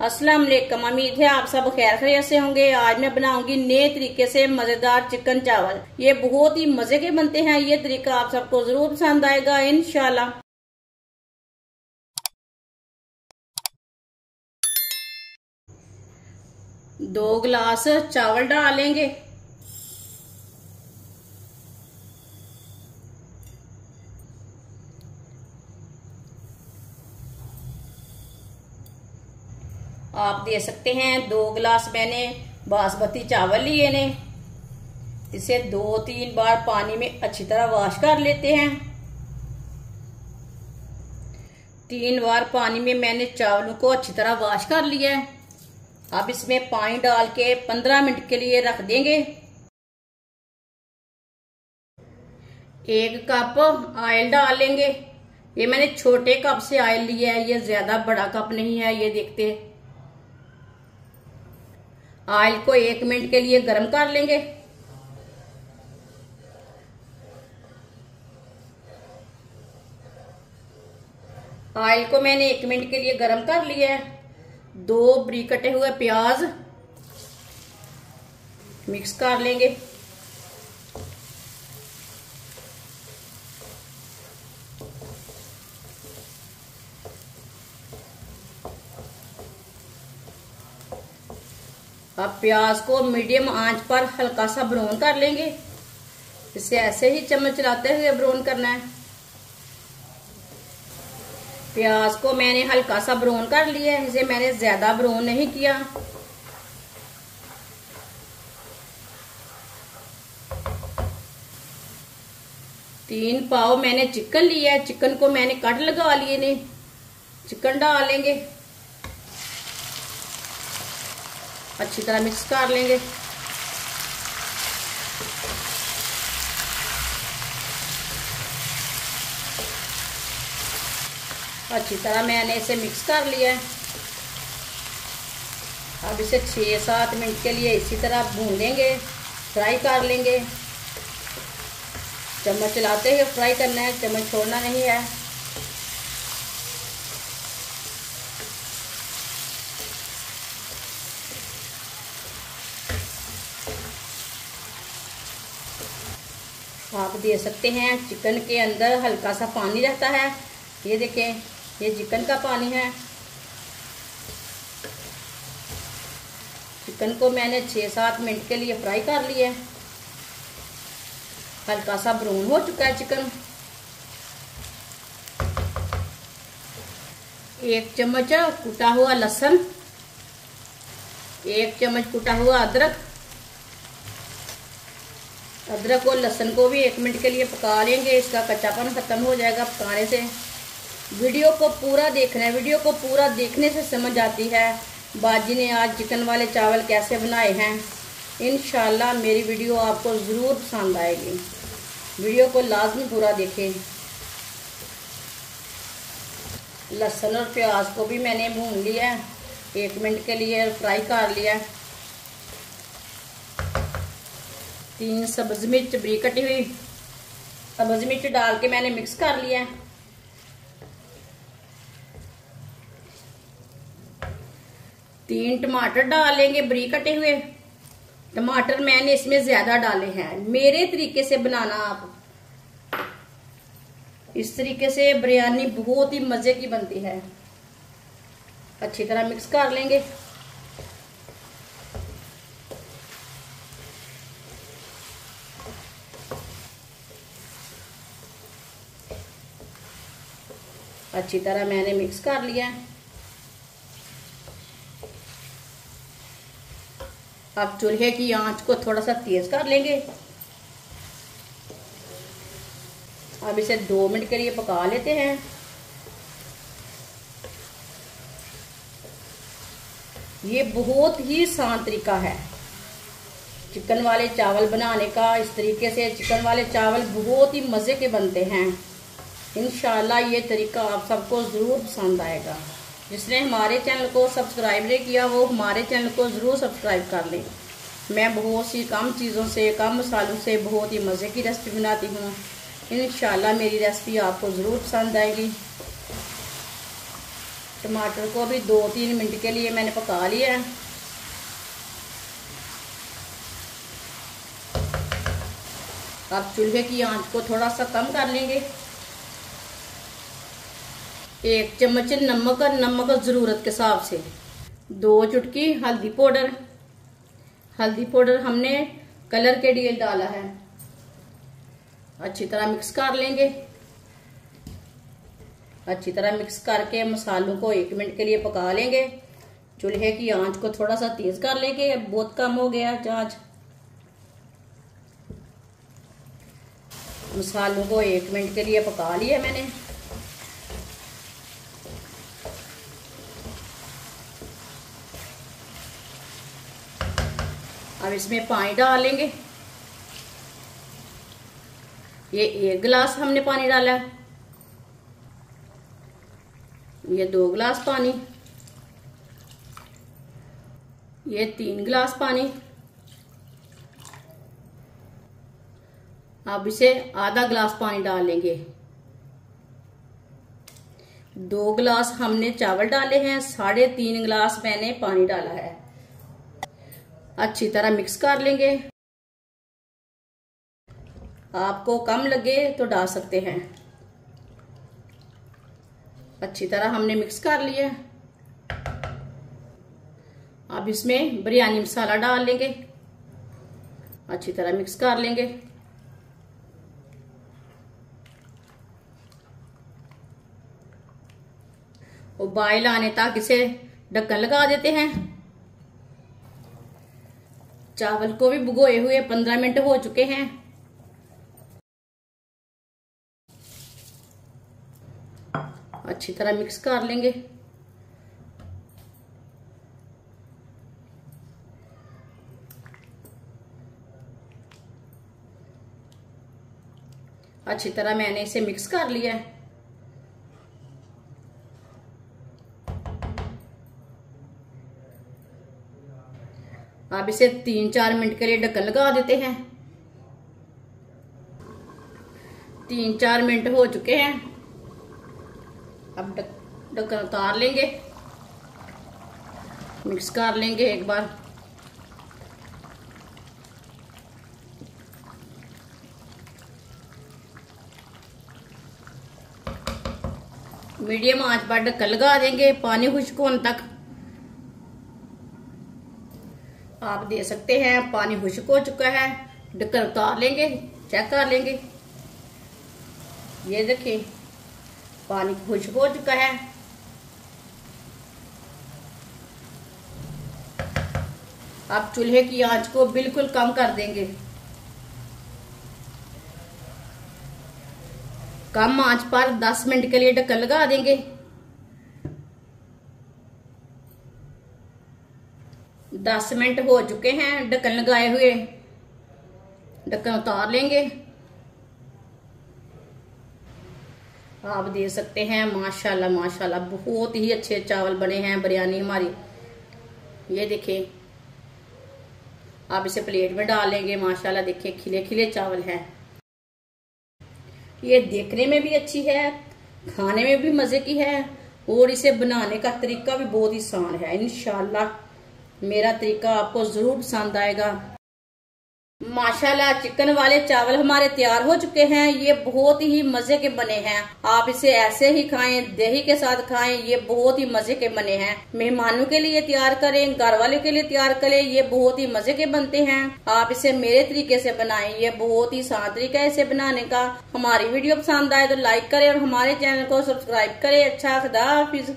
अस्सलाम वालेकुम। उम्मीद है आप सब खैर खैरियत से होंगे। आज मैं बनाऊंगी नए तरीके से मजेदार चिकन चावल। ये बहुत ही मजे के बनते हैं। ये तरीका आप सबको जरूर पसंद आएगा इंशाल्लाह। 2 गिलास चावल डालेंगे। आप दे सकते हैं 2 गिलास मैंने बासमती चावल लिए ने। इसे 2-3 बार पानी में अच्छी तरह वॉश कर लेते हैं। 3 बार पानी में मैंने चावलों को अच्छी तरह वॉश कर लिया है। अब इसमें पानी डाल के 15 मिनट के लिए रख देंगे। 1 कप ऑयल डालेंगे। ये मैंने छोटे कप से ऑयल लिया है, ये ज्यादा बड़ा कप नहीं है। ये देखते हैं। ऑयल को 1 मिनट के लिए गर्म कर लेंगे। ऑयल को मैंने 1 मिनट के लिए गर्म कर लिया है। 2 बारीक कटे हुए प्याज मिक्स कर लेंगे। अब प्याज को मीडियम आंच पर हल्का सा ब्राउन कर लेंगे। इसे ऐसे ही चम्मच चलाते हुए ब्राउन करना है। प्याज को मैंने हल्का सा ब्राउन कर लिया है। इसे मैंने ज्यादा ब्राउन नहीं किया। तीन पाव मैंने चिकन लिया है। चिकन को मैंने कट लगा लिए ने। चिकन डालेंगे, अच्छी तरह मिक्स कर लेंगे। अच्छी तरह मैंने इसे मिक्स कर लिया है। अब इसे 6-7 मिनट के लिए इसी तरह भून लेंगे, फ्राई कर लेंगे। चम्मच चलाते हुए फ्राई करना है, चम्मच छोड़ना नहीं है। आप दे सकते हैं चिकन के अंदर हल्का सा पानी रहता है। ये देखें, ये चिकन का पानी है। चिकन को मैंने 6-7 मिनट के लिए फ्राई कर लिया है। हल्का सा ब्राउन हो चुका है चिकन। 1 चम्मच कुटा हुआ लहसुन, 1 चम्मच कुटा हुआ अदरक। अदरक और लहसुन को भी 1 मिनट के लिए पका लेंगे। इसका कच्चापन खत्म हो जाएगा पकाने से। वीडियो को पूरा देखना है। वीडियो को पूरा देखने से समझ आती है बाजी ने आज चिकन वाले चावल कैसे बनाए हैं। इंशाल्लाह मेरी वीडियो आपको ज़रूर पसंद आएगी। वीडियो को लाजमी पूरा देखें। लहसुन और प्याज को भी मैंने भून लिया है। 1 मिनट के लिए फ्राई कर लिया है। 3 सब्ज मिर्च बारीक कटी हुई सब्ज मिर्च डाल के मैंने मिक्स कर लिया है। 3 टमाटर डालेंगे बारीक कटे हुए। टमाटर मैंने इसमें ज्यादा डाले हैं। मेरे तरीके से बनाना आप। इस तरीके से बिरयानी बहुत ही मजे की बनती है। अच्छी तरह मिक्स कर लेंगे। अच्छी तरह मैंने मिक्स कर लिया है। अब चूल्हे की आंच को थोड़ा सा तेज कर लेंगे। अब इसे 2 मिनट के लिए पका लेते हैं। ये बहुत ही आसान तरीका है चिकन वाले चावल बनाने का। इस तरीके से चिकन वाले चावल बहुत ही मजे के बनते हैं। इंशाल्लाह ये तरीका आप सबको ज़रूर पसंद आएगा। जिसने हमारे चैनल को सब्सक्राइब नहीं किया वो हमारे चैनल को ज़रूर सब्सक्राइब कर लें। मैं बहुत सी कम चीज़ों से, कम मसालों से बहुत ही मज़े की रेसिपी बनाती हूँ। इंशाल्लाह मेरी रेसिपी आपको ज़रूर पसंद आएगी। टमाटर को भी 2-3 मिनट के लिए मैंने पका लिया है। अब चूल्हे की आंच को थोड़ा सा कम कर लेंगे। 1 चम्मच नमक ज़रूरत के हिसाब से। 2 चुटकी हल्दी पाउडर। हल्दी पाउडर हमने कलर के लिए डाला है। अच्छी तरह मिक्स कर लेंगे। अच्छी तरह मिक्स करके मसालों को 1 मिनट के लिए पका लेंगे। चूल्हे की आंच को थोड़ा सा तेज कर लेंगे। अब बहुत कम हो गया आंच। मसालों को 1 मिनट के लिए पका लिया मैंने। अब इसमें पानी डाल लेंगे। ये 1 गिलास हमने पानी डाला है। ये 2 गिलास पानी। ये 3 गिलास पानी। अब इसे आधा गिलास पानी डाल लेंगे। 2 गिलास हमने चावल डाले हैं, 3.5 गिलास मैंने पानी डाला है। अच्छी तरह मिक्स कर लेंगे। आपको कम लगे तो डाल सकते हैं। अच्छी तरह हमने मिक्स कर लिया। अब इसमें बिरयानी मसाला डाल लेंगे। अच्छी तरह मिक्स कर लेंगे। उबाल आने तक इसे ढक्कन लगा देते हैं। चावल को भी भिगोए हुए 15 मिनट हो चुके हैं। अच्छी तरह मिक्स कर लेंगे। अच्छी तरह मैंने इसे मिक्स कर लिया है। अब इसे 3-4 मिनट के लिए ढक्कन लगा देते हैं। 3-4 मिनट हो चुके हैं। अब ढक्कन उतार लेंगे। मिक्स कर लेंगे एक बार। मीडियम आंच पर ढक्कन लगा देंगे पानी खुश्क होने तक। आप दे सकते हैं पानी खुश्क हो चुका है। ढक्कन उतार लेंगे, चेक कर लेंगे। ये देखिए पानी खुश्क हो चुका है। आप चूल्हे की आंच को बिल्कुल कम कर देंगे। कम आंच पर 10 मिनट के लिए ढक्कन लगा देंगे। 10 मिनट हो चुके हैं ढक्कन लगाए हुए। ढक्कन उतार लेंगे। आप दे सकते हैं माशाल्लाह माशाल्लाह बहुत ही अच्छे चावल बने हैं बिरयानी हमारी। ये देखिए आप इसे प्लेट में डाल लेंगे। माशाल्लाह देखिए खिले खिले चावल हैं। ये देखने में भी अच्छी है, खाने में भी मजे की है और इसे बनाने का तरीका भी बहुत ही आसान है। इंशाल्लाह मेरा तरीका आपको जरूर पसंद आएगा। माशाल्लाह चिकन वाले चावल हमारे तैयार हो चुके हैं। ये बहुत ही मजे के बने हैं। आप इसे ऐसे ही खाएं, दही के साथ खाएं। ये बहुत ही मजे के बने हैं। मेहमानों के लिए तैयार करें, घर वालों के लिए तैयार करें। ये बहुत ही मजे के बनते हैं। आप इसे मेरे तरीके से बनाएं। ये बहुत ही आसान तरीका है इसे बनाने का। हमारी वीडियो पसंद आए तो लाइक करें और हमारे चैनल को सब्सक्राइब करें। अच्छा, खुदा हाफिज।